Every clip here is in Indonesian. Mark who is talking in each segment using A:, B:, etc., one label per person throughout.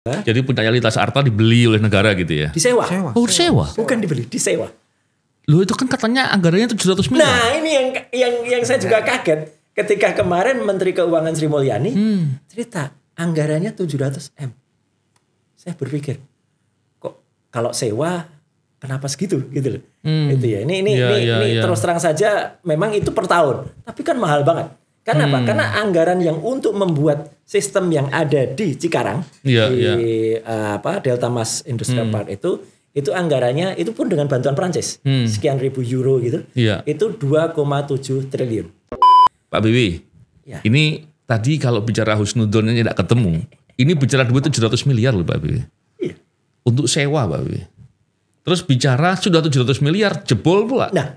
A: Jadi punya Lintas Arta dibeli oleh negara gitu ya?
B: Disewa.
A: Oh, disewa?
B: Bukan dibeli, disewa.
A: Loh itu kan katanya anggarannya 700 miliar.
B: Nah ini yang saya juga kaget. Ketika kemarin Menteri Keuangan Sri Mulyani cerita anggarannya 700 M. Saya berpikir, kok kalau sewa kenapa segitu gitu loh. Itu ya. Ini terus terang saja memang itu per tahun. Tapi kan mahal banget. Karena apa? Karena anggaran yang untuk membuat sistem yang ada di Cikarang Delta Mas Industrial Park itu anggarannya itu pun dengan bantuan Prancis sekian ribu euro gitu. Itu 2,7 triliun.
A: Pak Bibi, ini tadi kalau bicara husnudonnya tidak ketemu. Ini bicara duit 700 miliar loh Pak Bibi.
B: Iya.
A: Untuk sewa Pak Bibi. Terus bicara sudah 700 miliar jebol pula.
B: Nah,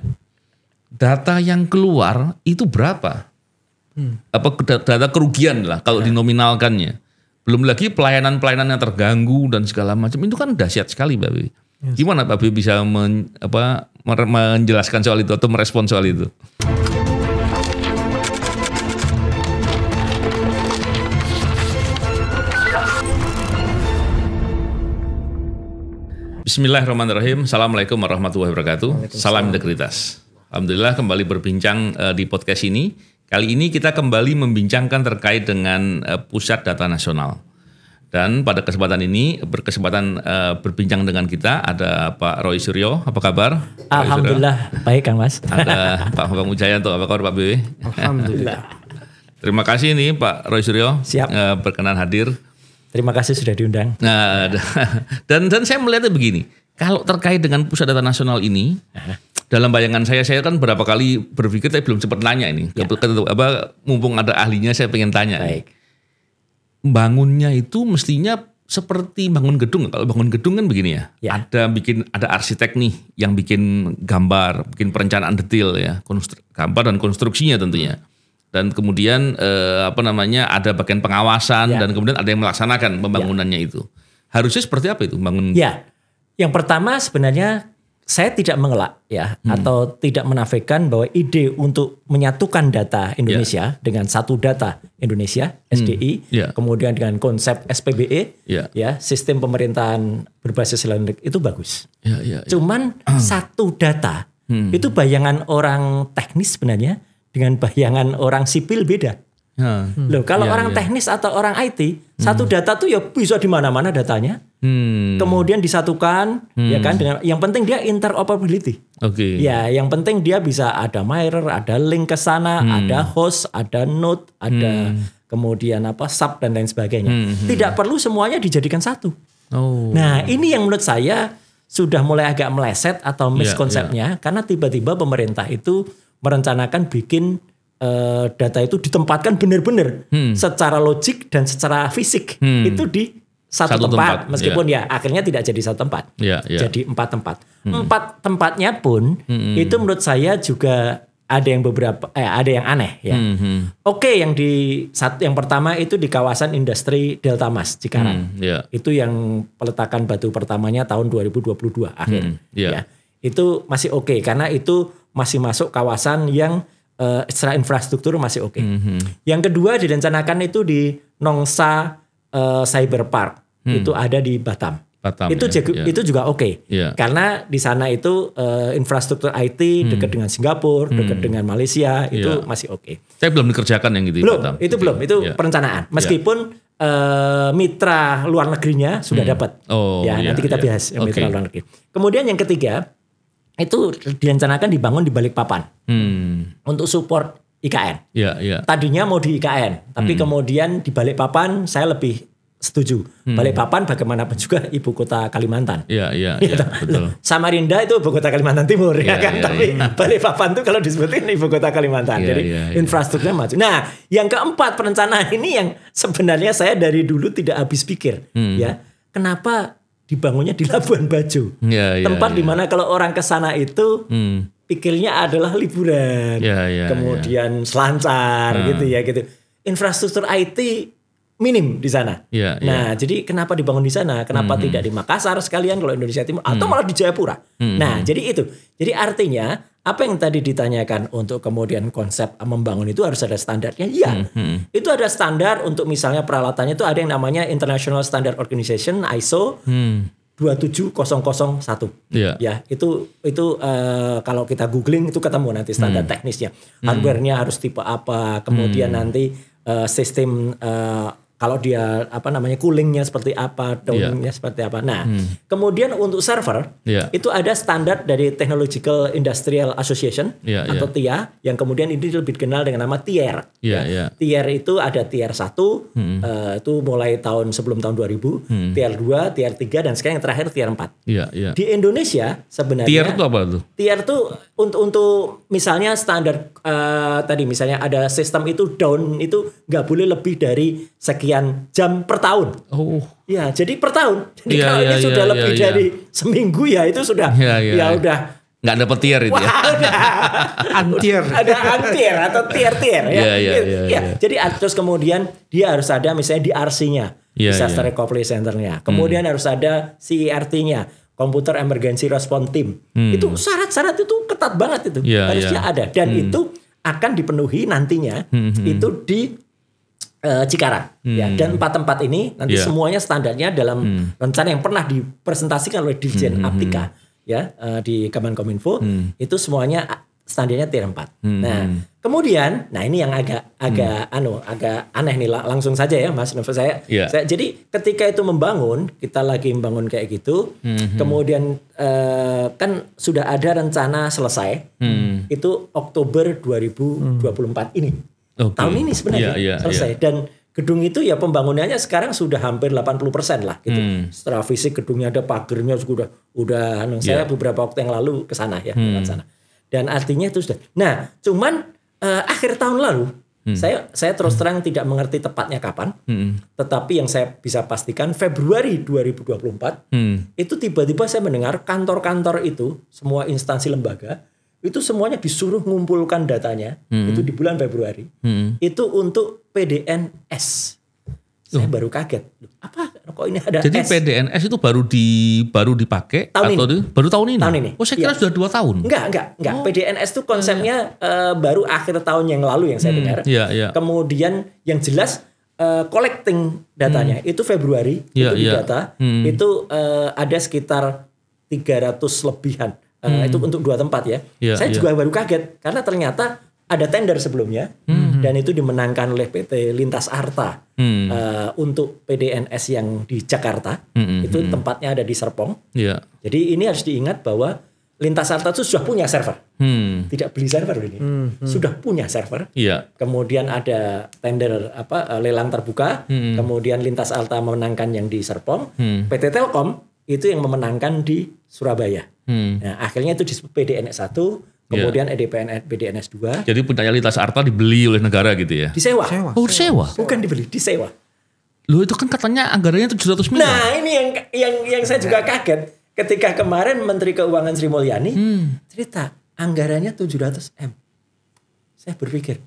A: data yang keluar itu berapa? Apa data kerugian lah kalau dinominalkannya. Belum lagi pelayanan-pelayanan yang terganggu dan segala macam itu kan dahsyat sekali Pak Bibi. Gimana Pak Bibi bisa menjelaskan soal itu atau merespon soal itu? Bismillahirrahmanirrahim. Assalamualaikum warahmatullahi wabarakatuh. Salam integritas. Alhamdulillah kembali berbincang di podcast ini. Kali ini kita kembali membincangkan terkait dengan Pusat Data Nasional. Dan pada kesempatan ini berbincang dengan kita ada Pak Roy Suryo. Apa kabar?
B: Alhamdulillah baik Kang Mas.
A: Ada Pak Bambang Wijayanto. Apa kabar Pak BW?
B: Alhamdulillah.
A: Terima kasih nih Pak Roy Suryo.
B: Siap.
A: Berkenan hadir.
B: Terima kasih sudah diundang.
A: Nah, dan saya melihatnya begini. Kalau terkait dengan Pusat Data Nasional ini, dalam bayangan saya kan berapa kali berpikir tapi belum sempat nanya ini. Mumpung ada ahlinya saya pengen tanya.
B: Baik.
A: Bangunnya itu mestinya seperti bangun gedung. Kalau bangun gedung kan begini ya. Ada arsitek nih yang bikin gambar, bikin perencanaan detail ya, gambar dan konstruksinya tentunya. Dan kemudian ada bagian pengawasan dan kemudian ada yang melaksanakan pembangunannya itu. Harusnya seperti apa itu bangun?
B: Ya. Yang pertama sebenarnya saya tidak mengelak atau tidak menafikan bahwa ide untuk menyatukan data Indonesia dengan satu data Indonesia SDI, kemudian dengan konsep SPBE, sistem pemerintahan berbasis elektronik itu bagus. Cuman satu data itu bayangan orang teknis sebenarnya dengan bayangan orang sipil beda. Loh, kalau orang teknis atau orang IT, satu data tuh ya bisa di mana-mana datanya. Kemudian disatukan, ya kan, dengan yang penting dia interoperability. Ya, yang penting dia bisa ada mirror, ada link ke sana, ada host, ada node, ada kemudian sub dan lain sebagainya. Tidak perlu semuanya dijadikan satu. Nah, ini yang menurut saya sudah mulai agak meleset atau miskonsepnya karena tiba-tiba pemerintah itu merencanakan bikin data itu ditempatkan benar-benar secara logik dan secara fisik itu di satu tempat. Meskipun akhirnya tidak jadi satu tempat, jadi 4 tempat. 4 tempatnya pun itu menurut saya juga ada yang aneh ya. Yang pertama itu di kawasan industri Delta Mas Cikarang. Itu yang peletakan batu pertamanya tahun 2022 akhir. Itu masih karena itu masih masuk kawasan yang secara infrastruktur masih Yang kedua direncanakan itu di Nongsa Cyber Park. Itu ada di Batam. Itu juga karena di sana itu infrastruktur IT dekat dengan Singapura, dekat dengan Malaysia, itu masih
A: Saya belum dikerjakan yang gitu.
B: Belum, itu belum, itu perencanaan. Meskipun mitra luar negerinya sudah dapat. Nanti kita bahas mitra luar negeri. Kemudian yang ketiga itu direncanakan dibangun di Balikpapan untuk support IKN. Tadinya mau di IKN, tapi kemudian di Balikpapan saya lebih setuju. Balikpapan bagaimanapun juga ibu kota Kalimantan.
A: Betul.
B: Samarinda itu ibu kota Kalimantan Timur tapi Balikpapan itu kalau disebutin ibu kota Kalimantan. Jadi infrastrukturnya maju. Nah, yang keempat perencanaan ini yang sebenarnya saya dari dulu tidak habis pikir. Kenapa dibangunnya di Labuan Bajo, tempat di mana kalau orang ke sana itu pikirnya adalah liburan, kemudian selancar gitu. Infrastruktur IT minim di sana. Jadi kenapa dibangun di sana? Kenapa tidak di Makassar sekalian kalau Indonesia Timur atau malah di Jayapura? Nah, jadi itu. Jadi artinya apa yang tadi ditanyakan untuk kemudian konsep membangun itu harus ada standarnya. Iya, itu ada standar untuk misalnya peralatannya itu ada yang namanya International Standard Organization ISO 27001. Ya, itu kalau kita googling itu ketemu nanti standar teknisnya. Hardware-nya harus tipe apa, kemudian nanti sistem kalau dia coolingnya seperti apa, dauningnya seperti apa. Nah, kemudian untuk server itu ada standar dari Technological Industrial Association atau TIA yang kemudian ini lebih dikenal dengan nama TIER. TIER itu ada TIER 1 itu mulai sebelum tahun 2000, TIER 2, TIER 3 dan sekarang yang terakhir TIER 4. Di Indonesia sebenarnya
A: TIER itu apa tuh?
B: TIER itu untuk misalnya standar tadi misalnya ada sistem itu down itu nggak boleh lebih dari sekian jam per tahun. Ya, jadi per tahun. Jadi kalau ini sudah lebih dari seminggu ya itu sudah udah
A: nggak dapet tier itu ya.
B: Udah antier. Ada antier atau tier-tier ya. Jadi terus kemudian dia harus ada misalnya di RC-nya, Disaster Recovery Center-nya. Kemudian harus ada CERT-nya, Computer Emergency Response Team. Itu syarat-syarat itu ketat banget itu. Harusnya ada dan itu akan dipenuhi nantinya itu di Cikarang ya, dan 4 tempat ini nanti semuanya standarnya dalam rencana yang pernah dipresentasikan oleh Dirjen Aptika ya di Kemenkominfo itu semuanya standarnya tier 4. Nah, kemudian ini yang agak aneh nih langsung saja ya Mas Novo saya jadi ketika itu kita lagi membangun kayak gitu kemudian kan sudah ada rencana selesai itu Oktober 2024 ini. Tahun ini sebenarnya selesai dan gedung itu ya pembangunannya sekarang sudah hampir 80% lah gitu. Secara fisik gedungnya ada pagernya udah saya beberapa waktu yang lalu ke sana ya ke sana. Dan artinya itu sudah. Nah, cuman akhir tahun lalu saya terus terang tidak mengerti tepatnya kapan. Tetapi yang saya bisa pastikan Februari 2024 itu tiba-tiba saya mendengar kantor-kantor itu semua instansi lembaga itu semuanya disuruh ngumpulkan datanya itu di bulan Februari itu untuk PDNS. Saya baru kaget. Apa kok ini ada
A: jadi S? PDNS itu baru dipakai baru tahun ini?
B: Tahun ini.
A: Oh, saya kira sudah 2 tahun.
B: Enggak. PDNS itu konsepnya baru akhir tahun yang lalu yang saya dengar. Kemudian yang jelas collecting datanya itu Februari itu data itu ada sekitar 300 lebihan. Itu untuk 2 tempat ya. Saya juga baru kaget karena ternyata ada tender sebelumnya dan itu dimenangkan oleh PT Lintas Arta untuk PDNS yang di Jakarta. Itu tempatnya ada di Serpong. Jadi ini harus diingat bahwa Lintas Arta itu sudah punya server. Tidak beli server ini. Sudah punya server. Kemudian ada tender lelang terbuka. Kemudian Lintas Arta memenangkan yang di Serpong. PT Telkom itu yang memenangkan di Surabaya. Nah, akhirnya itu disebut PDNS 1, kemudian PDNS 2.
A: Jadi punya Lintas Arta dibeli oleh negara gitu ya?
B: Disewa.
A: Oh, disewa.
B: Bukan dibeli, disewa.
A: Loh, itu kan katanya anggarannya 700 miliar.
B: Nah, ini yang saya juga kaget ketika kemarin Menteri Keuangan Sri Mulyani cerita anggarannya 700 M. Saya berpikir,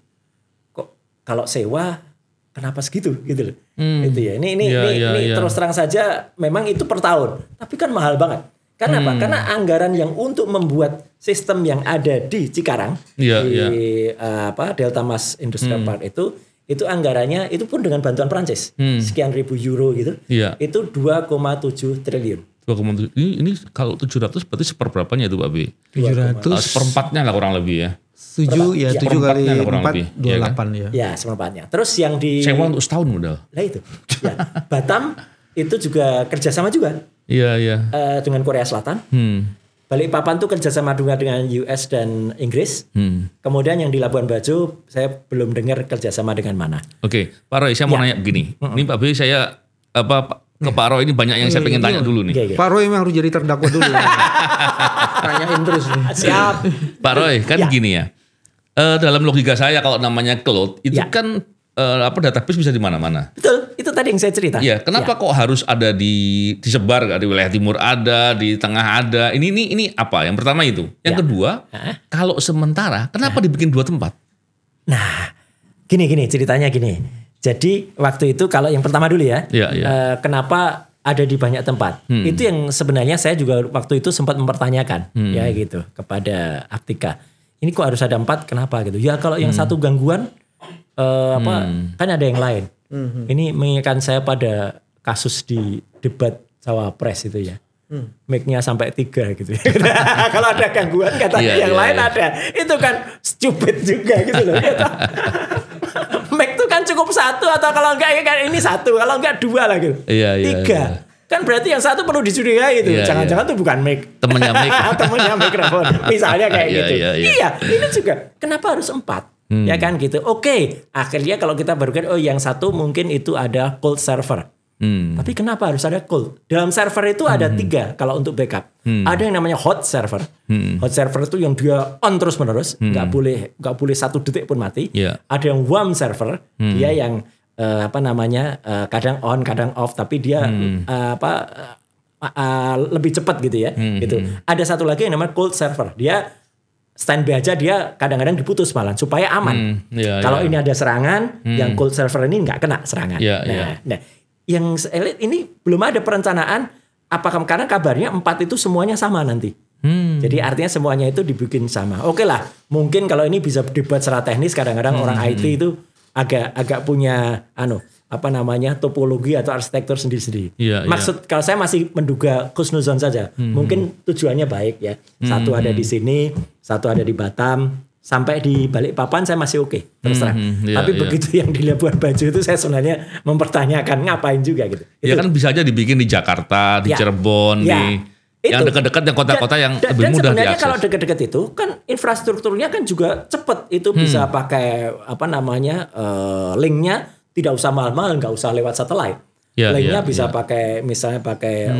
B: kok kalau sewa kenapa segitu gitu loh. Itu ya. Ini terus terang saja memang itu per tahun, tapi kan mahal banget. Karena apa? Karena anggaran yang untuk membuat sistem yang ada di Cikarang Delta Mass Industrial Park itu anggarannya itu pun dengan bantuan Prancis sekian ribu euro gitu. Itu 2,7 triliun.
A: 2,7 ini kalau 700 berarti seperberapanya itu Pak B?
C: 700
A: seperempatnya lah kurang lebih ya.
C: 7 kali 4 28 ya.
B: Ya, seperempatnya. Terus yang di
A: sewa untuk setahun modal.
B: Lah itu. Ya. Batam itu juga kerjasama juga. Dengan Korea Selatan. Balikpapan tuh kerjasama dengan US dan Inggris. Kemudian yang di Labuan Bajo saya belum dengar kerjasama dengan mana.
A: Oke, Pak Roy, saya mau nanya begini. Ini Pak B saya ke Pak Roy ini banyak yang saya pengen tanya dulu nih.
C: Pak Roy memang harus jadi terdakwa dulu. Tanyain terus nih.
B: Siap.
A: Pak Roy kan gini ya. Dalam logika saya kalau namanya cloud itu kan database bisa di mana-mana.
B: Betul, itu tadi yang saya cerita.
A: Iya, kenapa kok harus ada disebar di wilayah timur ada, di tengah ada? Ini apa? Yang pertama itu. Yang kedua, kalau sementara kenapa dibikin 2 tempat?
B: Nah, gini ceritanya gini. Jadi waktu itu kalau yang pertama dulu ya. Kenapa ada di banyak tempat. Itu yang sebenarnya saya juga waktu itu sempat mempertanyakan ya gitu kepada Aptika. Ini kok harus ada 4, kenapa gitu? Ya kalau yang satu gangguan kan ada yang lain. Ini mengingatkan saya pada kasus di debat Cawapres itu ya. Mic-nya sampai 3 gitu ya. Kalau ada gangguan katanya yang lain ada. Itu kan stupid juga gitu loh. Mic itu kan cukup 1 atau kalau enggak ya ini 1, kalau enggak 2 lah gitu. 3. Kan berarti yang satu perlu dicurigai itu. Jangan-jangan tuh bukan mic.
A: Temennya mic.
B: Temennya mikrofon. Misalnya kayak gitu. Iya, ini juga. Kenapa harus 4? Ya kan gitu. Oke, akhirnya kalau kita baru kan yang satu mungkin itu ada cold server. Tapi kenapa harus ada cold? Dalam server itu ada 3 kalau untuk backup. Ada yang namanya hot server. Hot server itu yang dia on terus menerus, nggak boleh 1 detik pun mati. Ada yang warm server, dia yang kadang on, kadang off, tapi dia lebih cepat gitu ya. Gitu. Ada satu lagi yang namanya cold server. Dia standby aja, dia kadang-kadang diputus malah supaya aman. Kalau ini ada serangan, yang cold server ini nggak kena serangan. Nah, yang elit ini belum ada perencanaan. Apakah karena kabarnya 4 itu semuanya sama nanti. Jadi artinya semuanya itu dibikin sama. Oke lah, mungkin kalau ini bisa debat secara teknis, kadang-kadang orang IT itu agak punya topologi atau arsitektur sendiri-sendiri. Maksud kalau saya masih menduga khusnuzon saja. Mungkin tujuannya baik ya. Satu ada di sini, satu ada di Batam, sampai di Balikpapan saya masih oke, terus terang. Tapi begitu yang di Labuan Bajo itu saya sebenarnya mempertanyakan ngapain juga gitu.
A: Ya kan bisa aja dibikin di Jakarta, di Cirebon, di yang dekat-dekat yang kota-kota yang lebih mudah diakses.
B: Sebenarnya kalau dekat-dekat itu kan infrastrukturnya kan juga cepet. Itu bisa pakai linknya tidak usah mahal-mahal, nggak usah lewat satelit. Linknya bisa pakai misalnya pakai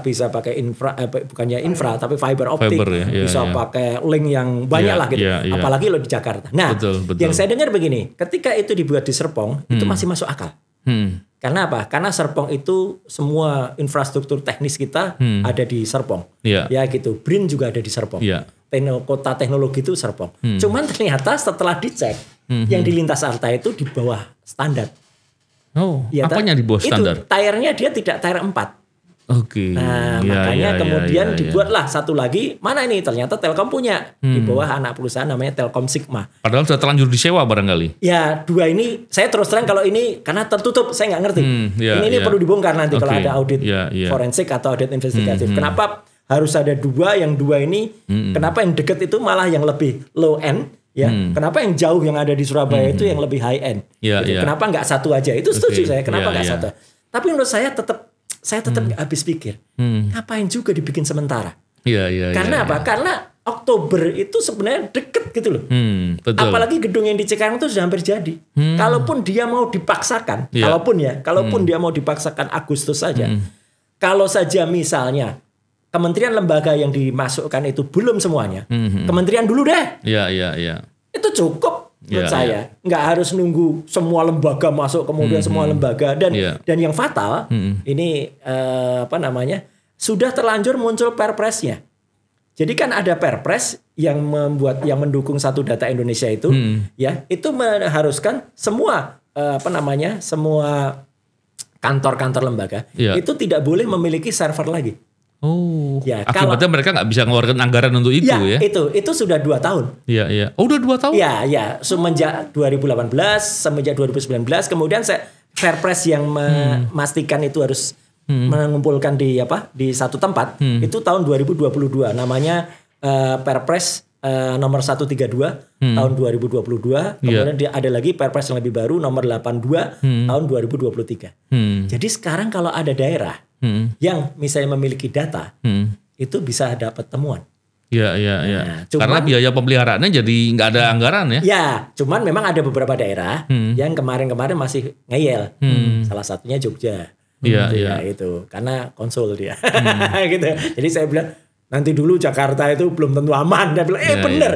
B: bisa pakai bukannya infra tapi fiber optik, bisa pakai link yang banyak lah gitu. Apalagi lo di Jakarta. Nah, betul. Yang saya dengar begini, ketika itu dibuat di Serpong itu masih masuk akal. Karena apa? Karena Serpong itu semua infrastruktur teknis kita ada di Serpong. Ya gitu. BRIN juga ada di Serpong. Kota teknologi itu Serpong. Cuman ternyata setelah dicek yang di lintas Arta itu di bawah standar.
A: Apanya di bawah standar?
B: Itu tire-nya dia tidak tire 4.
A: Oke.
B: Nah, makanya kemudian dibuatlah satu lagi. Mana ini? Ternyata Telkom punya. Di bawah anak perusahaan namanya Telkom Sigma.
A: Padahal sudah terlanjur disewa barangkali.
B: Ya, 2 ini saya terus terang kalau ini karena tertutup saya nggak ngerti. Ini perlu dibongkar nanti kalau ada audit forensik atau audit investigatif. Kenapa harus ada 2? Yang 2 ini kenapa yang dekat itu malah yang lebih low end? Ya, kenapa yang jauh yang ada di Surabaya itu yang lebih high end? Kenapa nggak satu aja? Itu setuju saya. Kenapa nggak satu? Tapi menurut saya tetap nggak habis pikir. Ngapain juga dibikin sementara? Karena apa? Karena Oktober itu sebenarnya deket gitu loh.
A: Betul.
B: Apalagi gedung yang di Cikarang itu sudah hampir jadi. Kalaupun dia mau dipaksakan, kalaupun dia mau dipaksakan Agustus saja. Kalau saja misalnya kementerian lembaga yang dimasukkan itu belum semuanya. Kementerian dulu deh. Itu cukup menurut saya. Nggak harus nunggu semua lembaga masuk kemudian semua lembaga dan yang fatal ini sudah terlanjur muncul perpresnya. Jadi kan ada perpres yang mendukung satu data Indonesia itu itu mengharuskan semua semua kantor-kantor lembaga itu tidak boleh memiliki server lagi.
A: Akibatnya mereka nggak bisa ngeluarkan anggaran untuk itu ya?
B: Itu sudah 2 tahun.
A: Udah 2 tahun?
B: Semenjak 2018, semenjak 2019, kemudian Perpres yang memastikan itu harus mengumpulkan di satu tempat itu tahun 2022. Namanya Perpres nomor 132 tahun 2022. Kemudian ada lagi Perpres yang lebih baru nomor 82 tahun 2023. Jadi sekarang kalau ada daerah yang misalnya memiliki data itu bisa dapat temuan.
A: Nah, karena biaya pemeliharaannya jadi nggak ada anggaran ya?
B: Ya, cuman memang ada beberapa daerah yang kemarin-kemarin masih ngeyel. Salah satunya Jogja. Itu karena konsul dia. Gitu. Jadi saya bilang nanti dulu Jakarta itu belum tentu aman. Dia bilang bener.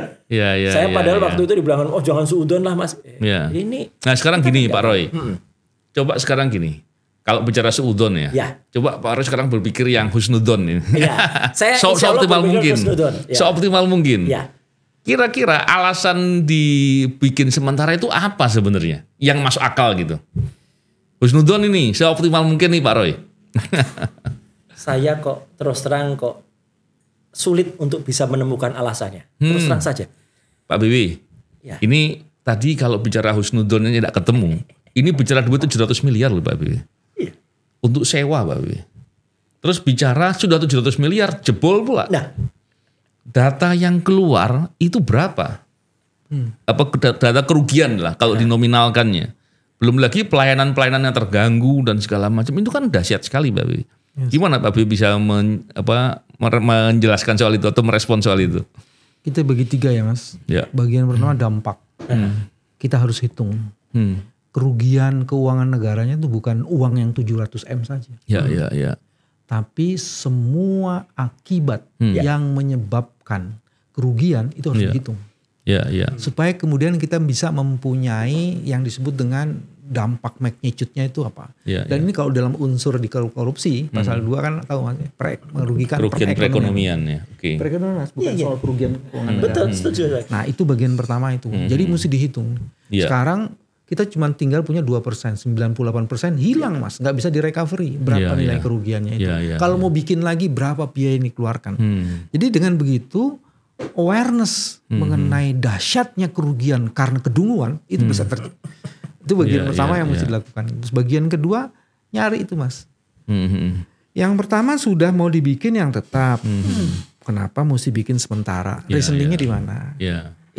B: Saya padahal waktu itu dibilang jangan suudon lah mas. Ini.
A: Nah sekarang gini Pak Roy. Coba sekarang gini. Kalau bicara seudon coba Pak Roy sekarang berpikir yang husnudon ini. Seoptimal mungkin. Seoptimal mungkin. Kira-kira alasan dibikin sementara itu apa sebenarnya? Yang masuk akal gitu. Husnudon ini seoptimal mungkin nih Pak Roy.
B: Saya kok terus terang kok sulit untuk bisa menemukan alasannya. Terus terang saja.
A: Pak Bibi,
B: Ya.
A: ini tadi kalau bicara husnudon ini tidak ketemu. Ini bicara duit 700 miliar loh Pak Bibi.
B: Iya.
A: Untuk sewa Pak Bibi. Terus bicara sudah 700 miliar jebol pula.
B: Nah,
A: Data yang keluar itu berapa? Apa data kerugian lah kalau dinominalkannya. Belum lagi pelayanan-pelayanan yang terganggu dan segala macam. Itu kan dahsyat sekali Pak Bibi. Gimana Pak Bibi bisa menjelaskan soal itu atau merespon soal itu?
C: Kita bagi 3 ya Mas.
A: Ya.
C: Bagian pertama dampak. Kita harus hitung. Kerugian keuangan negaranya itu bukan uang yang 700M saja.
A: Ya.
C: Tapi semua akibat yang menyebabkan kerugian itu harus dihitung.
A: Ya.
C: Supaya kemudian kita bisa mempunyai yang disebut dengan dampak magnitude-nya itu apa. Dan ini kalau dalam unsur di korupsi, pasal 2 kan tahu Mas, merugikan
A: kerugian perekonomian ya. Oke.
C: Perekonomian bukan soal kerugian keuangan.
B: betul, setuju.
C: Nah itu bagian pertama itu. Jadi mesti dihitung. Sekarang kita cuma tinggal punya 2%, 98% hilang Mas. Nggak bisa direcovery berapa nilai kerugiannya itu. Kalau mau bikin lagi berapa biaya yang dikeluarkan. Jadi dengan begitu awareness mengenai dahsyatnya kerugian karena kedunguan itu bisa terjadi. Itu bagian pertama yang mesti dilakukan. Terus bagian kedua nyari itu Mas. Yang pertama sudah mau dibikin yang tetap. Kenapa mesti bikin sementara? Reasoningnya di mana?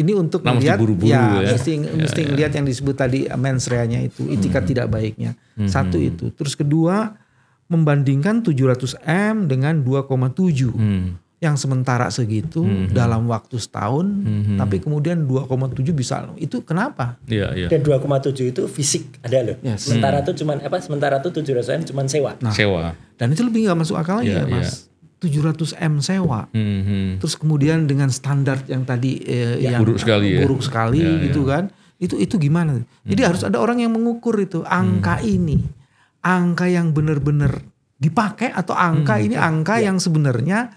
C: Ini untuk melihat mesti ngelihat yang disebut tadi mens rea-nya itu, itikat tidak baiknya. Satu itu. Terus kedua membandingkan 700M dengan 2,7. Yang sementara segitu dalam waktu setahun, tapi kemudian 2,7 bisa. Itu kenapa?
B: Dan 2,7 itu fisik ada loh. Sementara tuh cuman sementara tuh 700M cuman sewa.
C: Nah, sewa. Dan itu lebih nggak masuk akal lagi ya Mas. 700M sewa. Terus kemudian dengan standar yang tadi yang buruk sekali gitu kan. Itu gimana? Jadi harus ada orang yang mengukur itu angka ini. Angka yang benar-benar dipakai atau angka ini angka yang sebenarnya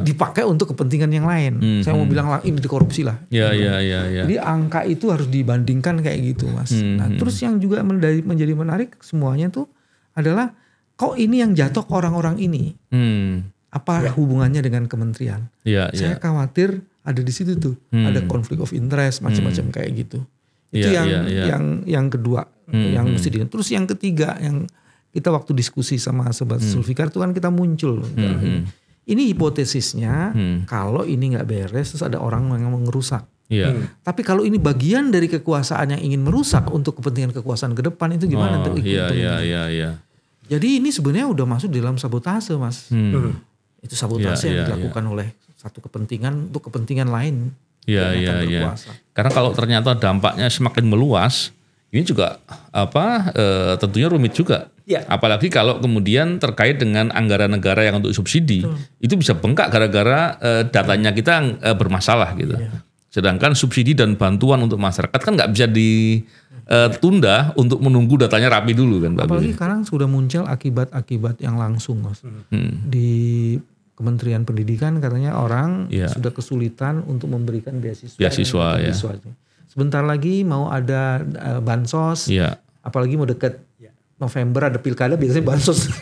C: dipakai untuk kepentingan yang lain. Saya mau bilang ini dikorupsi lah. Jadi angka itu harus dibandingkan kayak gitu Mas. Nah, terus yang juga menjadi menarik semuanya tuh adalah kok ini yang jatuh ke orang-orang ini. Apa hubungannya dengan kementerian? Saya khawatir ada di situ tuh, ada konflik of interest macam-macam kayak gitu. Itu yang kedua yang mesti di. Terus yang ketiga yang kita waktu diskusi sama Sobat Zulfikar itu kan kita muncul. Ini hipotesisnya kalau ini nggak beres terus ada orang yang mau ngerusak. Tapi kalau ini bagian dari kekuasaan yang ingin merusak untuk kepentingan kekuasaan ke depan itu gimana? Jadi ini sebenarnya udah masuk dalam sabotase Mas. Itu sabotase yang dilakukan oleh satu kepentingan untuk kepentingan lain.
A: Karena kalau ternyata dampaknya semakin meluas, ini juga tentunya rumit juga. Apalagi kalau kemudian terkait dengan anggaran negara yang untuk subsidi, itu bisa bengkak gara-gara datanya kita bermasalah gitu. Sedangkan subsidi dan bantuan untuk masyarakat kan nggak bisa ditunda untuk menunggu datanya rapi dulu kan Pak.
C: Apalagi sekarang sudah muncul akibat-akibat yang langsung Mas. Di Kementerian Pendidikan katanya orang sudah kesulitan untuk memberikan beasiswa. Sebentar lagi mau ada bansos, apalagi mau dekat November ada pilkada biasanya bansos.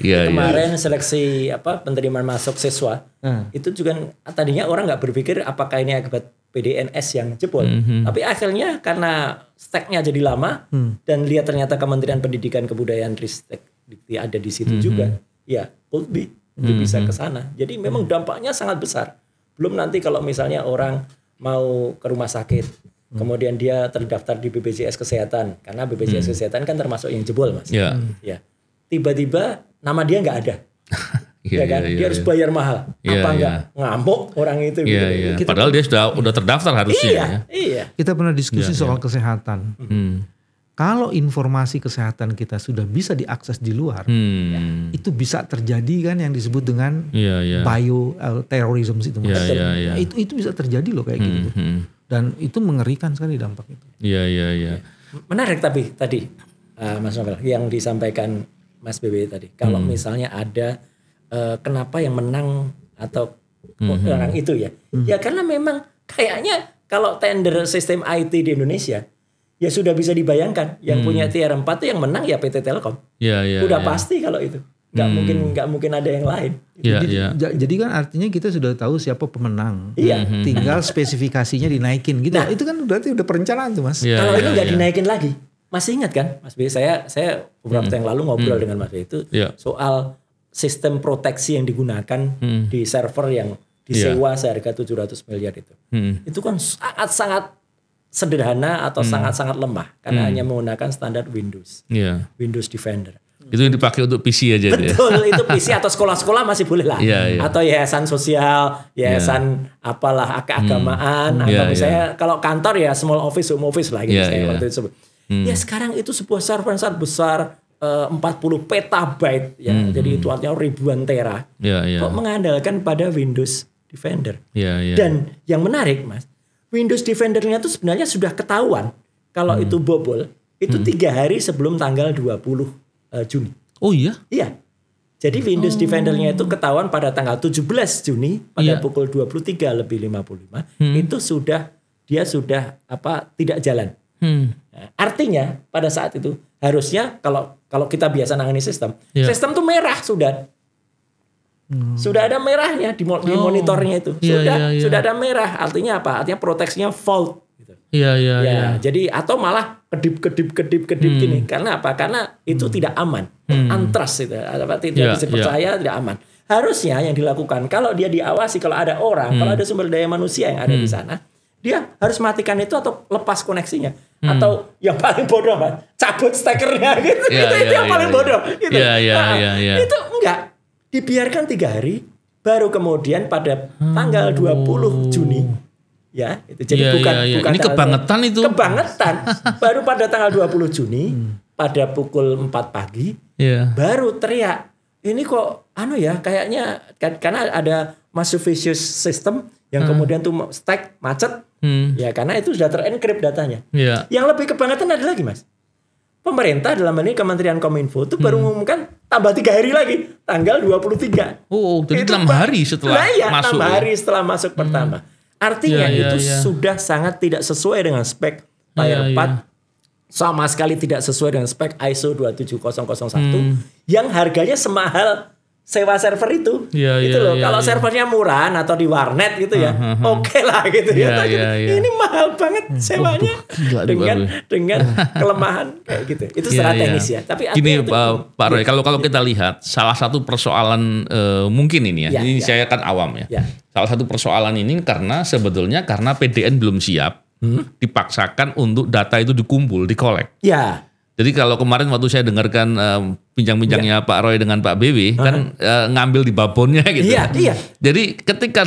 B: Kemarin seleksi penerimaan masuk siswa itu juga tadinya orang nggak berpikir apakah ini akibat PDNS yang jebol, tapi akhirnya karena steknya jadi lama dan lihat ternyata Kementerian Pendidikan Kebudayaan Ristek ada di situ juga, could be bisa ke sana. Jadi memang dampaknya sangat besar. Belum nanti kalau misalnya orang mau ke rumah sakit, kemudian dia terdaftar di BPJS Kesehatan, karena BPJS Kesehatan kan termasuk yang jebol Mas. Tiba-tiba nama dia nggak ada. Dia harus bayar mahal. Nggak ngamuk orang itu?
A: Padahal dia udah terdaftar harusnya.
C: Kita pernah diskusi soal kesehatan. Kalau informasi kesehatan kita sudah bisa diakses di luar, itu bisa terjadi kan yang disebut dengan bioterrorism itu. Itu bisa terjadi loh kayak gitu. Dan itu mengerikan sekali dampak itu.
B: Menarik tapi tadi Mas Novel yang disampaikan Mas BB tadi. Kalau misalnya ada kenapa yang menang atau orang itu ya karena memang kayaknya kalau tender sistem IT di Indonesia ya sudah bisa dibayangkan yang punya tier 4 itu yang menang ya PT Telkom. Udah pasti kalau itu. Nggak mungkin ada yang lain.
C: Jadi kan artinya kita sudah tahu siapa pemenang. Tinggal spesifikasinya dinaikin gitu. Nah, itu kan berarti udah perencanaan tuh Mas.
B: Kalau ini nggak dinaikin lagi, masih ingat kan Mas B? Saya beberapa tahun yang lalu ngobrol dengan Mas B itu soal sistem proteksi yang digunakan di server yang disewa seharga 700 miliar itu. Itu kan sangat sederhana atau sangat lemah karena hanya menggunakan standar Windows. Windows Defender.
A: Itu yang dipakai untuk PC aja.
B: Betul, itu PC atau sekolah-sekolah masih boleh lah. Atau yayasan sosial, yayasan apalah keagamaan atau misalnya kalau kantor ya small office, home office lah gitu saya waktu itu sebut. Ya sekarang itu sebuah server yang sangat besar 40 petabyte ya. Jadi itu artinya ribuan tera. Kok mengandalkan pada Windows Defender. Dan yang menarik Mas, Windows Defender-nya itu sebenarnya sudah ketahuan kalau itu bobol itu 3 hari sebelum tanggal 20 Juni.
A: Oh iya?
B: Iya. Jadi Windows Defender-nya itu ketahuan pada tanggal 17 Juni pada pukul 23:55 itu dia sudah tidak jalan. Nah, artinya pada saat itu harusnya kalau kita biasa nangani sistem tuh merah sudah. Sudah ada merahnya di monitornya itu. Sudah ada merah. Artinya apa? Artinya proteksinya fault. Jadi atau malah kedip gini. Karena apa? Karena itu tidak aman, untrust itu, tidak bisa percaya, tidak aman. Harusnya yang dilakukan kalau dia diawasi, kalau ada orang, kalau ada sumber daya manusia yang ada di sana, dia harus matikan itu atau lepas koneksinya, atau yang paling bodoh cabut stekernya gitu. Itu yang paling bodoh. Gitu. Itu enggak dibiarkan 3 hari, baru kemudian pada tanggal 20 Juni. Ya, itu jadi bukan
A: ini kebangetan itu.
B: Kebangetan. Baru pada tanggal 20 Juni pada pukul 4 pagi baru teriak. Ini kok kayaknya karena ada massive vicious system yang kemudian tuh stack macet. Ya karena itu sudah terenkrip datanya. Yang lebih kebangetan ada lagi Mas. Pemerintah dalam ini Kementerian Kominfo itu baru mengumumkan tambah 3 hari lagi tanggal 23.
A: Oh, jadi 6 hari setelah masuk.
B: 6 hari setelah masuk pertama. Artinya itu sudah sangat tidak sesuai dengan spek Tier 4. Sama sekali tidak sesuai dengan spek ISO 27001 yang harganya semahal sewa server itu. Gitu loh. Kalau servernya murahan atau di warnet gitu oke lah gitu Ini mahal banget sewanya dengan kelemahan kayak gitu. Itu secara teknis ya. Tapi
A: gini Pak Roy, kalau kita lihat salah satu persoalan mungkin ini ini saya kan awam ya. Salah satu persoalan ini karena PDN belum siap, dipaksakan untuk data itu dikumpul, dikolek. Jadi kalau kemarin waktu saya dengarkan bincang-bincangnya Pak Roy dengan Pak BW kan ngambil di babonnya gitu. Jadi ketika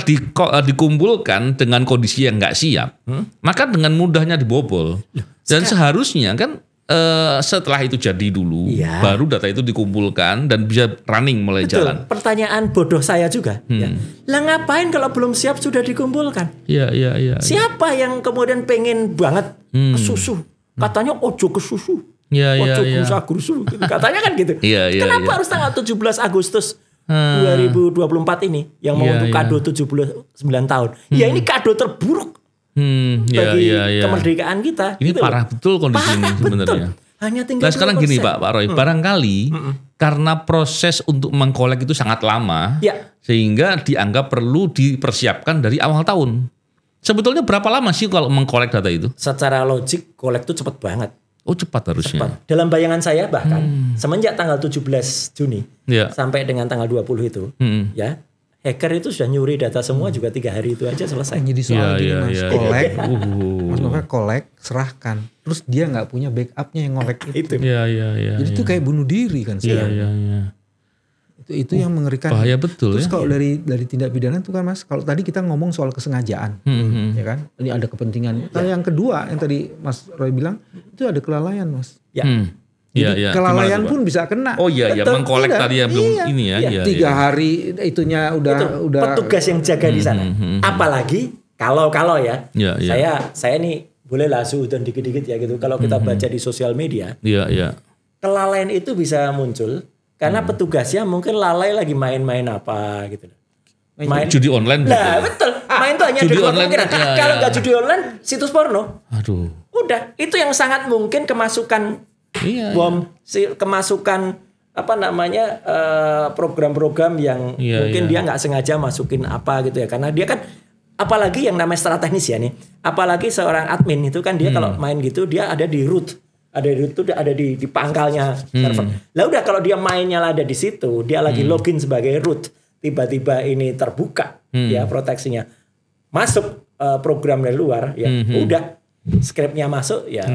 A: dikumpulkan dengan kondisi yang nggak siap, maka dengan mudahnya dibobol. Dan seharusnya kan setelah itu jadi dulu, baru data itu dikumpulkan dan bisa running mulai jalan.
B: Pertanyaan bodoh saya juga. Lah ngapain kalau belum siap sudah dikumpulkan? Siapa yang kemudian pengen banget ke susu? Katanya ojo ke susu. Ojo katanya kan gitu. Kenapa harus tanggal 17 Agustus 2024 ini yang mau untuk kado 79 tahun? Ya ini kado terburuk. Bagi kemerdekaan kita.
A: Ini gitu parah betul kondisi ini sebenarnya.
B: Hanya tinggal
A: nah sekarang gini Pak Roy, barangkali karena proses untuk mengkolek itu sangat lama, sehingga dianggap perlu dipersiapkan dari awal tahun. Sebetulnya berapa lama sih kalau mengkolek data itu?
B: Secara logik kolek itu cepat banget.
A: Oh cepat harusnya.
B: Cepat. Dalam bayangan saya bahkan semenjak tanggal 17 Juni sampai dengan tanggal 20 itu, hacker itu sudah nyuri data semua juga 3 hari itu aja selesai.
C: Jadi soal Mas kolek, Mas Novel kolek, serahkan. Terus dia nggak punya backupnya yang ngolek itu. Jadi itu kayak bunuh diri kan sih. Itu yang mengerikan.
A: Bahaya betul.
C: Terus kalau dari tindak pidana itu kan Mas, kalau tadi kita ngomong soal kesengajaan, ya kan? Ini ada kepentingan. Kalau yang kedua yang tadi Mas Roy bilang itu ada kelalaian Mas. Jadi kelalaian pun bisa kena.
A: Oh iya, mengkolek tadi ya belum ini ya.
C: 3 hari itunya udah
B: petugas yang jaga di sana. Apalagi kalau saya nih bolehlah suudon dikit-dikit ya gitu. Kalau kita baca di sosial media, kelalaian itu bisa muncul karena petugasnya mungkin lalai lagi main-main apa gitu.
A: Main judi online.
B: Nah betul, main tuh hanya
A: judi
B: di
A: online.
B: Kalau nggak judi online, situs porno.
A: Aduh.
B: Udah, itu yang sangat mungkin kemasukan bom, kemasukan program-program yang mungkin dia nggak sengaja masukin apa gitu ya, karena dia kan apalagi yang namanya secara teknis ya nih, apalagi seorang admin itu kan dia kalau main gitu dia ada di root. Ada di pangkalnya server. Lah udah kalau dia mainnya ada di situ, dia lagi login sebagai root, tiba-tiba ini terbuka ya proteksinya. Masuk program dari luar ya udah skripnya masuk ya,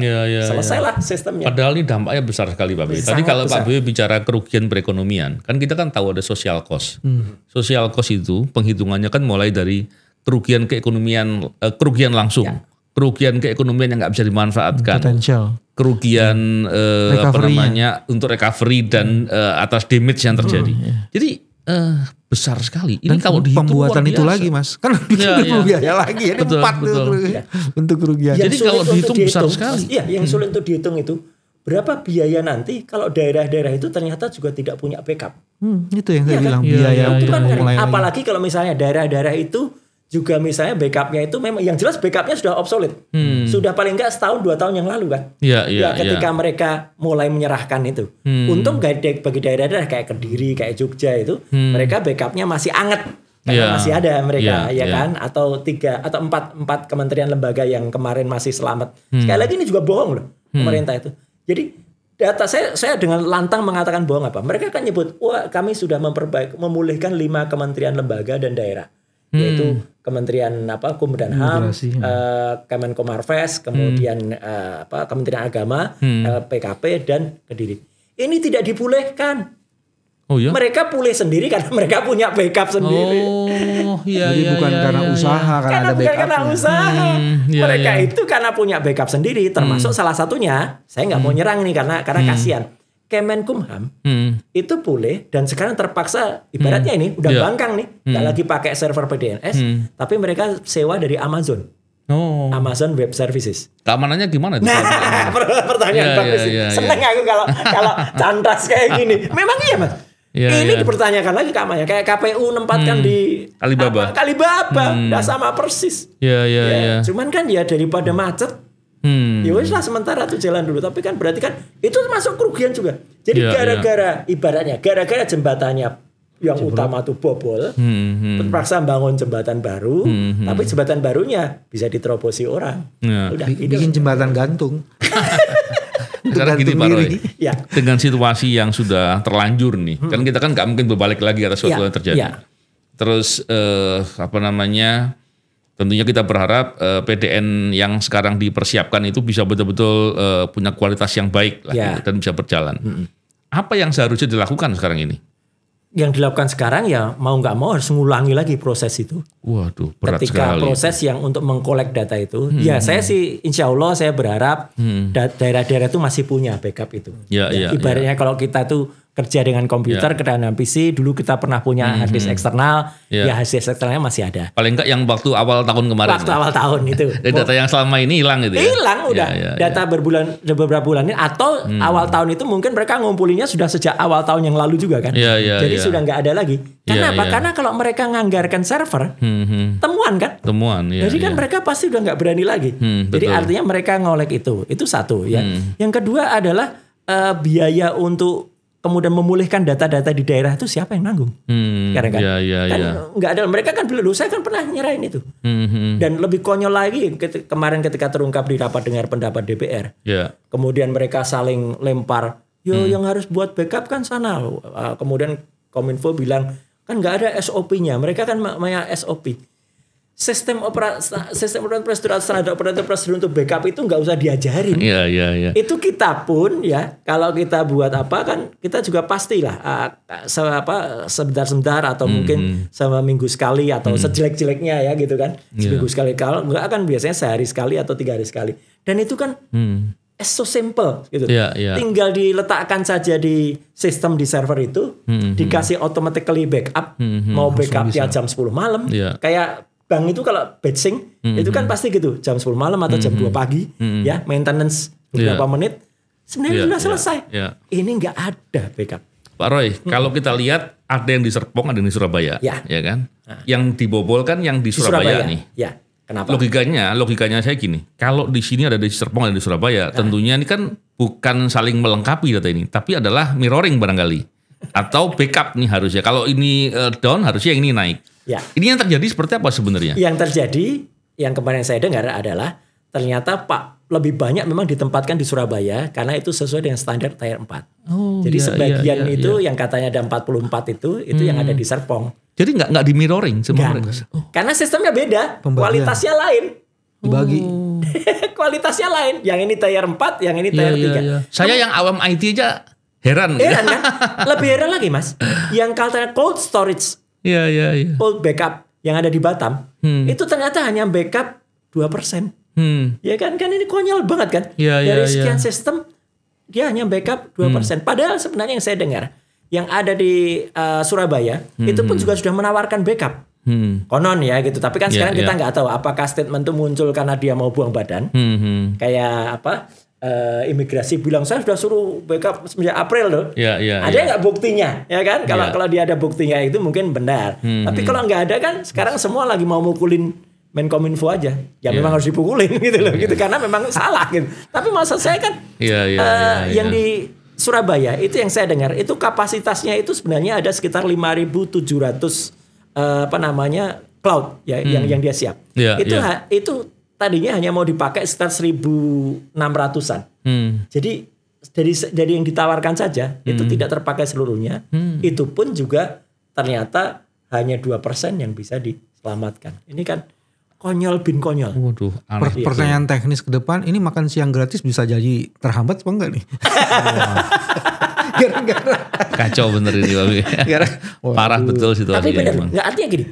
B: selesailah sistemnya.
A: Padahal ini dampaknya besar sekali Pak Boy. Tadi kalau Pak Boy bicara kerugian perekonomian, kan kita kan tahu ada social cost. Social cost itu penghitungannya kan mulai dari kerugian keekonomian, kerugian langsung, kerugian keekonomian yang nggak bisa dimanfaatkan, kerugian untuk recovery dan atas damage yang terjadi. Jadi besar sekali. Ini
C: dan
A: kalau dihitung
C: pembuatan itu lagi Mas, kan biaya lagi. Ini
A: betul,
C: 4 untuk kerugian.
A: Jadi kalau dihitung besar sekali.
B: Iya, yang sulit untuk dihitung itu berapa biaya nanti kalau daerah-daerah itu ternyata juga tidak punya backup.
C: Itu yang saya bilang biaya
B: itu kan
C: mulai
B: apalagi kalau misalnya daerah-daerah itu juga misalnya backupnya itu memang yang jelas backupnya sudah obsolete. Sudah paling enggak setahun 2 tahun yang lalu kan. Ketika mereka mulai menyerahkan itu. Untung bagi daerah-daerah kayak Kediri, kayak Jogja itu mereka backupnya masih anget. Karena masih ada mereka kan, atau 4 kementerian lembaga yang kemarin masih selamat. Sekali lagi ini juga bohong loh pemerintah itu. Jadi data saya dengan lantang mengatakan bohong apa? Mereka kan nyebut, wah kami sudah memulihkan 5 kementerian lembaga dan daerah. Yaitu Kementerian Hukum dan HAM, Kemenkomarves, kemudian Kementerian Agama, PKP dan Kediri. Ini tidak dipulihkan.
A: Oh ya?
B: Mereka pulih sendiri karena mereka punya backup sendiri.
C: Jadi bukan karena usaha, karena ada backup.
B: Karena usaha. Mereka itu karena punya backup sendiri, termasuk salah satunya, saya nggak mau nyerang nih karena kasihan. Kemenkumham itu pulih dan sekarang terpaksa ibaratnya ini udah bangkang nih, nggak lagi pakai server PDNS, tapi mereka sewa dari Amazon. Amazon Web Services.
A: Keamanannya gimana?
B: Pertanyaan bagus. Seneng aku kalau cantas kayak gini. Memang iya Mas. Ini dipertanyakan lagi keamanannya. Kayak KPU nempatkan di
A: Alibaba.
B: Udah sama persis. Cuman kan ya daripada macet. Ya wes lah sementara tuh jalan dulu. Tapi kan berarti kan itu masuk kerugian juga. Jadi gara-gara jembatannya yang utama tuh bobol, terpaksa bangun jembatan baru, tapi jembatan barunya bisa diterobosi orang.
C: Udah bikin jembatan gantung.
A: Sekarang gini Pak Roy, dengan situasi yang sudah terlanjur nih, kan kita kan nggak mungkin berbalik lagi atas sesuatu yang terjadi. Terus tentunya kita berharap PDN yang sekarang dipersiapkan itu bisa betul-betul punya kualitas yang baik lah, gitu, dan bisa berjalan. Apa yang seharusnya dilakukan sekarang ini?
B: Yang dilakukan sekarang ya mau nggak mau harus ngulangi lagi proses itu.
A: Waduh, berat
B: ketika
A: sekali.
B: Proses yang untuk mengkolek data itu, ya saya sih insya Allah saya berharap daerah-daerah itu masih punya backup itu. Ibaratnya kalau kita tuh kerja dengan komputer, dengan PC, dulu kita pernah punya hard disk eksternal, ya hard disk eksternalnya masih ada.
A: Paling enggak yang waktu awal tahun kemarin.
B: Waktu awal tahun itu.
A: Dan data yang selama ini hilang gitu ya?
B: Hilang udah. Data beberapa bulan ini, atau awal tahun itu mungkin mereka ngumpulinya sudah sejak awal tahun yang lalu juga kan. Jadi sudah nggak ada lagi. Karena apa? Karena kalau mereka nganggarkan server, temuan kan?
A: Temuan,
B: Jadi kan mereka pasti udah nggak berani lagi. Jadi artinya mereka ngolek itu. Itu satu ya. Yang kedua adalah biaya untuk kemudian memulihkan data-data di daerah itu siapa yang nanggung? Kan nggak ada. Mereka kan dulu saya kan pernah nyerahin itu. Dan lebih konyol lagi kemarin ketika terungkap di rapat dengar pendapat DPR. Kemudian mereka saling lempar. Yang harus buat backup kan sana. Kemudian Kominfo bilang kan nggak ada SOP-nya. Mereka kan punya SOP. Sistem operasional prosedural, standar operator prosedur untuk backup itu nggak usah diajarin. Itu kita pun ya, kalau kita buat apa kan kita juga pastilah sebentar-sebentar atau mungkin sama minggu sekali atau sejelek-jeleknya ya gitu kan. Seminggu sekali, kalau nggak kan biasanya sehari sekali atau 3 hari sekali. Dan itu kan so simple gitu. Tinggal diletakkan saja di sistem di server itu, dikasih automatically backup, mau backup ya jam 10 malam, kayak bank itu kalau batching itu kan pasti gitu jam 10 malam atau jam 2 pagi ya maintenance beberapa menit sebenarnya sudah selesai. Ini nggak ada backup.
A: Pak Roy, kalau kita lihat ada yang di Serpong, ada yang di Surabaya, ya kan? Yang dibobol kan yang di Surabaya nih.
B: Kenapa?
A: Logikanya saya gini, kalau di sini ada di Serpong, ada di Surabaya, tentunya ini kan bukan saling melengkapi data ini, tapi adalah mirroring barangkali. Atau backup nih harusnya. Kalau ini down, harusnya yang ini naik.
B: Ya.
A: Ini yang terjadi seperti apa sebenarnya?
B: Yang terjadi, yang kemarin saya dengar adalah ternyata Pak lebih banyak memang ditempatkan di Surabaya karena itu sesuai dengan standar tier 4. Jadi sebagian itu yang katanya ada 44 itu yang ada di Serpong.
A: Jadi nggak di mirroring sebenarnya.
B: Karena sistemnya beda, kualitasnya lain.
C: Dibagi.
B: Kualitasnya lain. Yang ini tier 4, yang ini tier 3.
A: Saya yang awam IT aja heran.
B: Heran kan? Lebih heran lagi Mas. Yang katanya cold storage, cold backup yang ada di Batam, itu ternyata hanya backup 2%. Ya kan ini konyol banget kan? Dari sekian sistem dia hanya backup 2%. Padahal sebenarnya yang saya dengar yang ada di Surabaya itu pun juga sudah menawarkan backup. Konon ya gitu. Tapi kan sekarang kita nggak tahu apakah statement itu muncul karena dia mau buang badan. Kayak apa? Imigrasi bilang saya sudah suruh backup semenjak April loh. Ada nggak buktinya? Ya kan? Kalau dia ada buktinya itu mungkin benar. Tapi kalau nggak ada kan sekarang semua lagi mau mukulin Menkominfo aja. Ya memang harus dipukulin gitu loh. Gitu karena memang salah gitu. Tapi maksud saya kan yang di Surabaya itu yang saya dengar itu kapasitasnya itu sebenarnya ada sekitar 5.700 cloud ya yang dia siap. Itu tadinya hanya mau dipakai sekitar 1.600-an. Jadi dari yang ditawarkan saja itu tidak terpakai seluruhnya. Itu pun juga ternyata hanya 2% yang bisa diselamatkan. Ini kan konyol bin konyol.
A: Waduh,
C: pertanyaan teknis ke depan, ini makan siang gratis bisa jadi terhambat apa enggak nih? Gara-gara
A: kacau bener ini Babi. Parah betul situasinya.
B: Tapi benar, nggak artinya gini.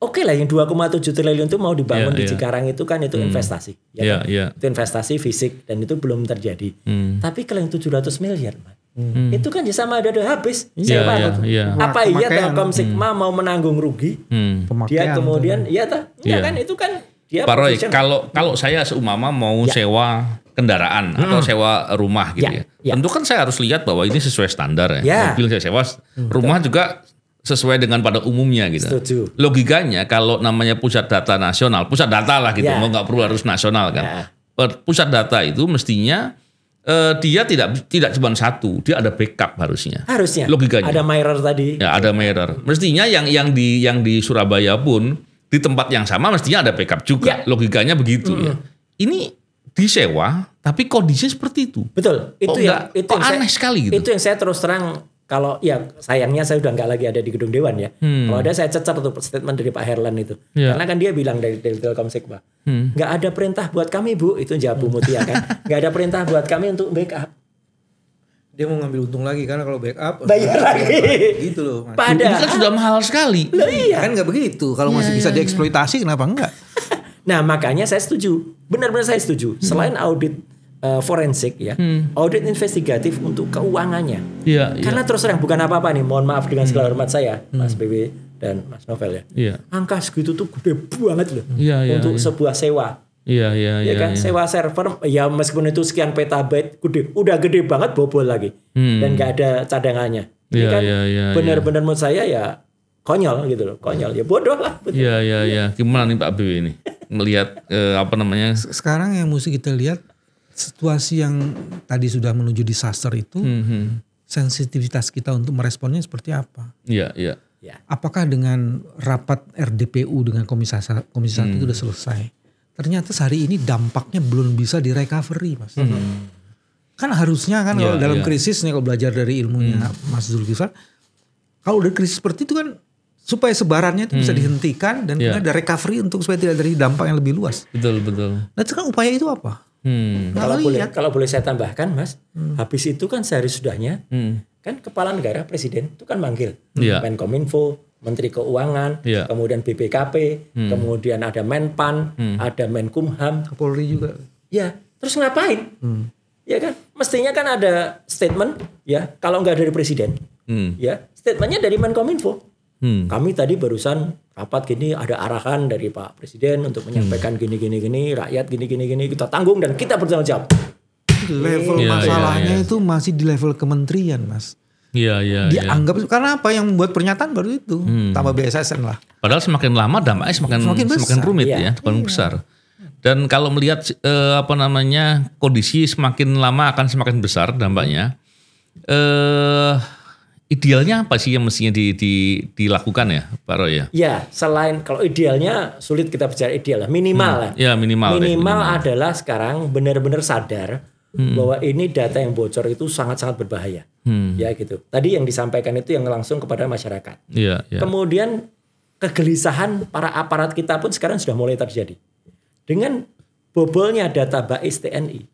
B: Oke lah yang 2,7 triliun itu mau dibangun di Cikarang itu kan itu investasi. Itu investasi fisik dan itu belum terjadi. Tapi kalau yang 700 miliar, itu kan sama ada habis. Apa iya Telkom Sigma mau menanggung rugi? Dia kemudian kan itu kan dia
A: Pak Roy, kalau saya seumama mau sewa kendaraan atau sewa rumah gitu tentu kan saya harus lihat bahwa ini sesuai standar ya. Mobil saya sewa, rumah juga sesuai dengan pada umumnya gitu.
B: Setuju.
A: Logikanya kalau namanya pusat data nasional, pusat data lah gitu, mau nggak perlu harus nasional kan. Pusat data itu mestinya dia tidak cuma satu, dia ada backup harusnya. Logikanya.
B: Ada mirror tadi.
A: Ya, ada mirror. Mestinya yang di Surabaya pun di tempat yang sama mestinya ada backup juga. Logikanya begitu ya. Ini disewa tapi kondisinya seperti itu.
B: Betul. Itu
A: aneh sekali gitu.
B: Itu yang saya terus terang. Kalau sayangnya saya udah nggak lagi ada di gedung Dewan ya. Kalau ada saya cecer tuh statement dari Pak Herlan itu. Karena kan dia bilang dari Telkom Sigma. Nggak ada perintah buat kami Bu. Itu jawab Bu Mutia kan. Nggak ada perintah buat kami untuk backup.
C: Dia mau ngambil untung lagi karena kalau backup
B: bayar lagi.
C: Gitu loh.
A: Padahal ini kan sudah mahal sekali.
C: Kan nggak begitu. Kalau masih bisa dieksploitasi kenapa enggak?
B: Nah makanya saya setuju. Benar-benar saya setuju. Selain audit forensik audit investigatif untuk keuangannya. Karena terus terang bukan apa-apa nih, mohon maaf dengan segala hormat saya, Mas BW dan Mas Novel ya. Angka segitu tuh gede banget loh untuk sebuah sewa. Sewa server ya meskipun itu sekian petabyte udah gede banget bobol lagi dan nggak ada cadangannya. Ini kan benar-benar menurut saya ya konyol gitu loh, konyol ya bodoh lah.
A: Gimana nih Pak BW ini melihat
C: sekarang yang mesti kita lihat situasi yang tadi sudah menuju disaster itu, sensitivitas kita untuk meresponnya seperti apa? Apakah dengan rapat RDPU dengan Komisi 1 itu sudah selesai? Ternyata sehari ini dampaknya belum bisa direcovery, Mas. Kan harusnya kan kalau dalam krisis nih, kalau belajar dari ilmunya Mas Zulkifli, kalau udah krisis seperti itu kan supaya sebarannya itu bisa dihentikan dan kemudian ada recovery untuk supaya tidak terjadi dampak yang lebih luas.
A: Betul.
C: Nah sekarang upaya itu apa?
B: Kalau boleh saya tambahkan Mas, habis itu kan sehari sudahnya kan kepala negara presiden itu kan manggil Menkominfo, Menteri Keuangan, kemudian BPKP, kemudian ada Menpan, ada Menkumham,
C: Kapolri juga.
B: Ya, terus ngapain? Ya kan, mestinya kan ada statement ya, kalau nggak dari presiden, ya statementnya dari Menkominfo. Kami tadi barusan rapat gini ada arahan dari Pak Presiden untuk menyampaikan gini rakyat gini kita tanggung dan kita bertanggung jawab.
C: Level masalahnya itu masih di level kementerian Mas. Dianggap karena apa, yang membuat pernyataan baru itu tambah BSSN lah.
A: Padahal semakin lama dampaknya semakin rumit semakin besar. Dan kalau melihat kondisi semakin lama akan semakin besar dampaknya. Idealnya apa sih yang mestinya dilakukan ya Pak Roy ya?
B: Ya, selain kalau idealnya sulit kita bicara ideal lah, minimal lah.
A: Ya minimal
B: adalah sekarang benar-benar sadar bahwa ini data yang bocor itu sangat-sangat berbahaya. Ya gitu. Tadi yang disampaikan itu yang langsung kepada masyarakat. Kemudian kegelisahan para aparat kita pun sekarang sudah mulai terjadi. Dengan bobolnya data BAIS TNI.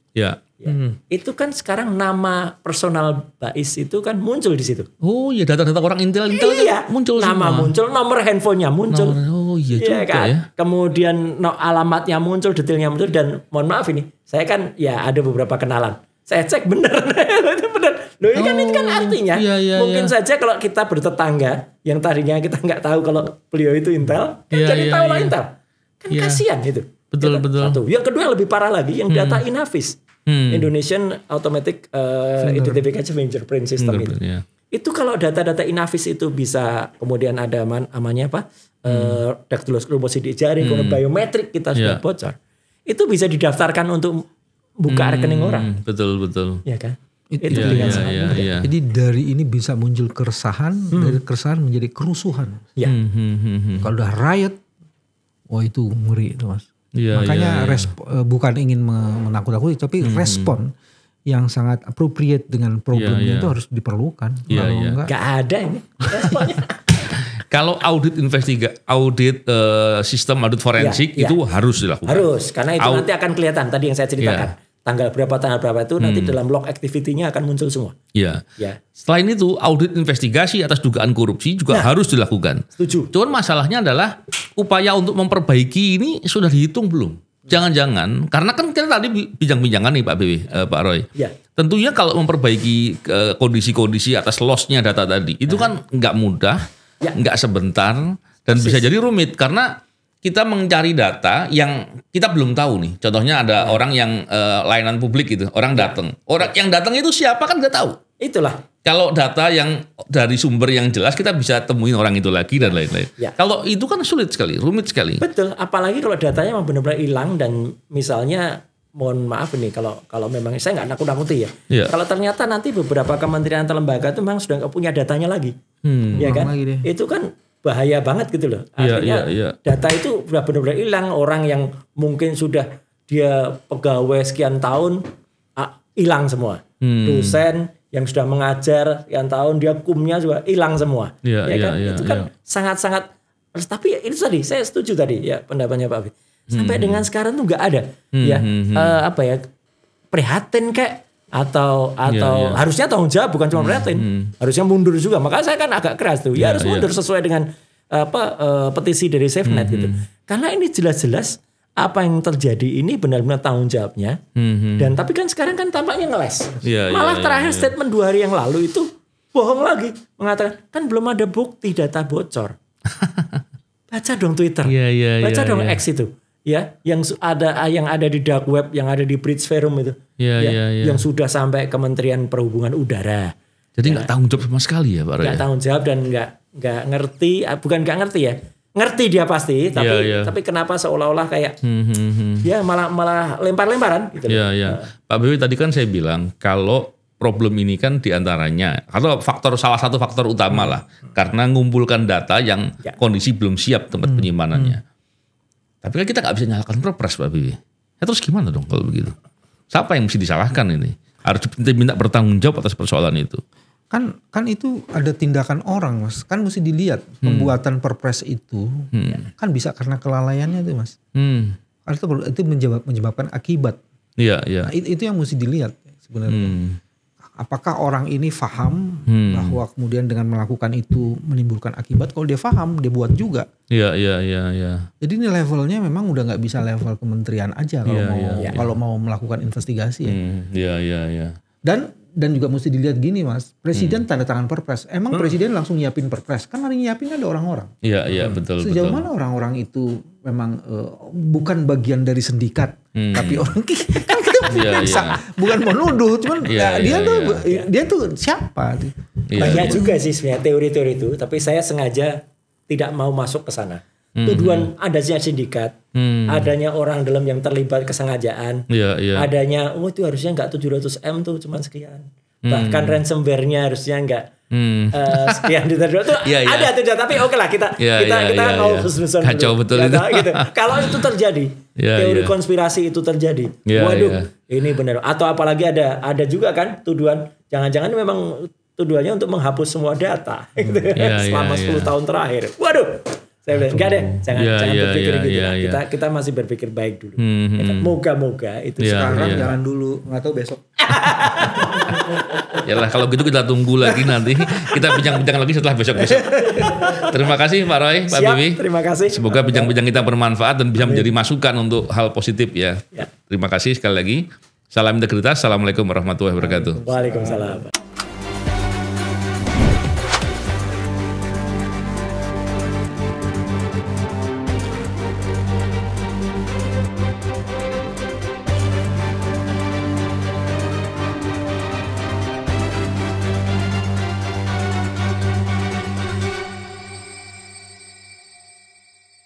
B: Itu kan sekarang nama personal BAIS itu kan muncul di situ.
A: Oh iya, data-data orang intel muncul
B: nama semua. Muncul, nomor handphonenya muncul.
A: Oh iya juga kan? Ya.
B: Kemudian alamatnya muncul, detailnya muncul, dan mohon maaf ini, saya kan ya ada beberapa kenalan. Saya cek bener, itu bener. Loh ini kan artinya mungkin saja kalau kita bertetangga yang tadinya kita nggak tahu kalau beliau itu intel, kan jadi tahu lah intel. Kan kasihan itu.
A: Betul.
B: Satu. Yang kedua yang lebih parah lagi, yang data Inavis. Indonesian Automatic Identification Fingerprint System itu. Itu kalau data-data Inavis itu bisa kemudian ada namanya apa? Daktiloskopasi jari, kemudian biometrik kita sudah bocor. Itu bisa didaftarkan untuk buka rekening orang.
A: Betul.
B: Ya kan?
C: Itu Jadi dari ini bisa muncul keresahan, dari keresahan menjadi kerusuhan. Kalau udah riot, itu ngeri itu Mas. Makanya bukan ingin menakut-nakuti, tapi respon yang sangat appropriate dengan problemnya itu harus diperlukan.
B: Enggak ada ini responnya.
A: Kalau audit sistem audit forensik itu harus dilakukan.
B: Harus, karena itu nanti akan kelihatan tadi yang saya ceritakan. Tanggal berapa itu nanti dalam log activity-nya akan muncul semua.
A: Selain itu audit investigasi atas dugaan korupsi juga harus dilakukan.
B: Setuju.
A: Cuman masalahnya adalah upaya untuk memperbaiki ini sudah dihitung belum? Jangan-jangan karena kan kita tadi bincang-bincangan nih Pak Roy. Tentunya kalau memperbaiki kondisi-kondisi atas loss-nya data tadi itu kan nggak mudah, nggak sebentar, dan bisa jadi rumit karena kita mencari data yang kita belum tahu nih. Contohnya ada orang yang layanan publik gitu, orang datang. Orang yang datang itu siapa kan nggak tahu.
B: Itulah.
A: Kalau data yang dari sumber yang jelas kita bisa temuin orang itu lagi dan lain-lain. Kalau itu kan sulit sekali, rumit sekali.
B: Betul, apalagi kalau datanya memang benar-benar hilang dan misalnya mohon maaf ini kalau memang saya nggak nakut-nakuti ya. Kalau ternyata nanti beberapa kementerian atau lembaga itu memang sudah nggak punya datanya lagi. Ya kan? Itu kan bahaya banget gitu loh. Artinya data itu sudah benar-benar hilang. Orang yang mungkin sudah dia pegawai sekian tahun hilang semua. Dosen yang sudah mengajar sekian tahun dia kumnya juga hilang semua. Itu kan sangat-sangat. Tapi itu tadi saya setuju tadi ya pendapatnya Pak Abi. Sampai dengan sekarang tuh nggak ada prihatin kayak atau harusnya tanggung jawab, bukan cuma prihatin, harusnya mundur juga. Makanya saya kan agak keras tuh, harus mundur sesuai dengan petisi dari SafeNet gitu. Karena ini jelas-jelas apa yang terjadi ini benar-benar tanggung jawabnya. Dan tapi kan sekarang kan tampaknya ngeles. Malah terakhir statement 2 hari yang lalu itu bohong lagi, mengatakan kan belum ada bukti data bocor. Baca dong Twitter, baca dong X itu. Yang ada di dark web, yang ada di Bridge Forum itu, yang sudah sampai Kementerian Perhubungan Udara.
A: Jadi nggak tanggung jawab sama sekali ya Pak Roy.
B: Nggak tanggung jawab dan nggak ngerti, bukan nggak ngerti ya, ngerti dia pasti, tapi kenapa seolah-olah kayak malah lempar-lemparan gitu.
A: Pak Bewi tadi kan saya bilang kalau problem ini kan diantaranya atau salah satu faktor utama lah karena ngumpulkan data yang kondisi belum siap tempat penyimpanannya. Tapi kan kita nggak bisa nyalakan Perpres Pak Bibi. Terus gimana dong kalau begitu? Siapa yang mesti disalahkan ini? Harus minta bertanggung jawab atas persoalan itu.
C: Kan itu ada tindakan orang Mas. Kan mesti dilihat pembuatan Perpres itu kan bisa karena kelalaiannya itu Mas. Itu menyebabkan akibat. Nah, itu yang mesti dilihat sebenarnya. Apakah orang ini paham bahwa kemudian dengan melakukan itu menimbulkan akibat? Kalau dia paham, dia buat juga. Jadi ini levelnya memang udah nggak bisa level kementerian aja kalau mau melakukan investigasi. Dan juga mesti dilihat gini Mas, Presiden tanda tangan Perpres. Emang Presiden langsung nyiapin Perpres? Kan hari nyiapin ada orang-orang.
A: Betul.
C: Sejauh mana orang-orang itu memang bukan bagian dari sindikat, tapi orang kan kita bisa bukan mau nuduh, cuman dia tuh siapa?
B: Banyak juga sih sebenarnya teori-teori itu, tapi saya sengaja tidak mau masuk ke sana. Tuduhan adanya sindikat, adanya orang dalam yang terlibat kesengajaan, adanya itu harusnya nggak 700M tuh cuma sekian. Bahkan ransomware-nya harusnya nggak sekian juta dolar. Ada tuh, tapi oke lah kita mau husnuzon dulu.
A: Kacau betul itu.
B: Gitu. Kalau itu terjadi, teori konspirasi itu terjadi, waduh ini benar. Atau apalagi ada juga kan tuduhan, jangan-jangan memang tuduhannya untuk menghapus semua data selama 10 tahun terakhir. Waduh. Saya bilang, enggak deh, jangan berpikir gitu. Kita masih berpikir baik dulu. Moga-moga itu
C: sekarang jangan dulu, nggak tahu besok.
A: Yalah kalau gitu kita tunggu lagi nanti. Kita bincang-bincang lagi setelah besok-besok. Terima kasih Pak Roy, Pak Bibi.
B: Terima kasih.
A: Semoga bincang-bincang kita bermanfaat dan bisa menjadi masukan untuk hal positif ya. Terima kasih sekali lagi. Salam integritas. Assalamualaikum warahmatullahi wabarakatuh.
B: Waalaikumsalam.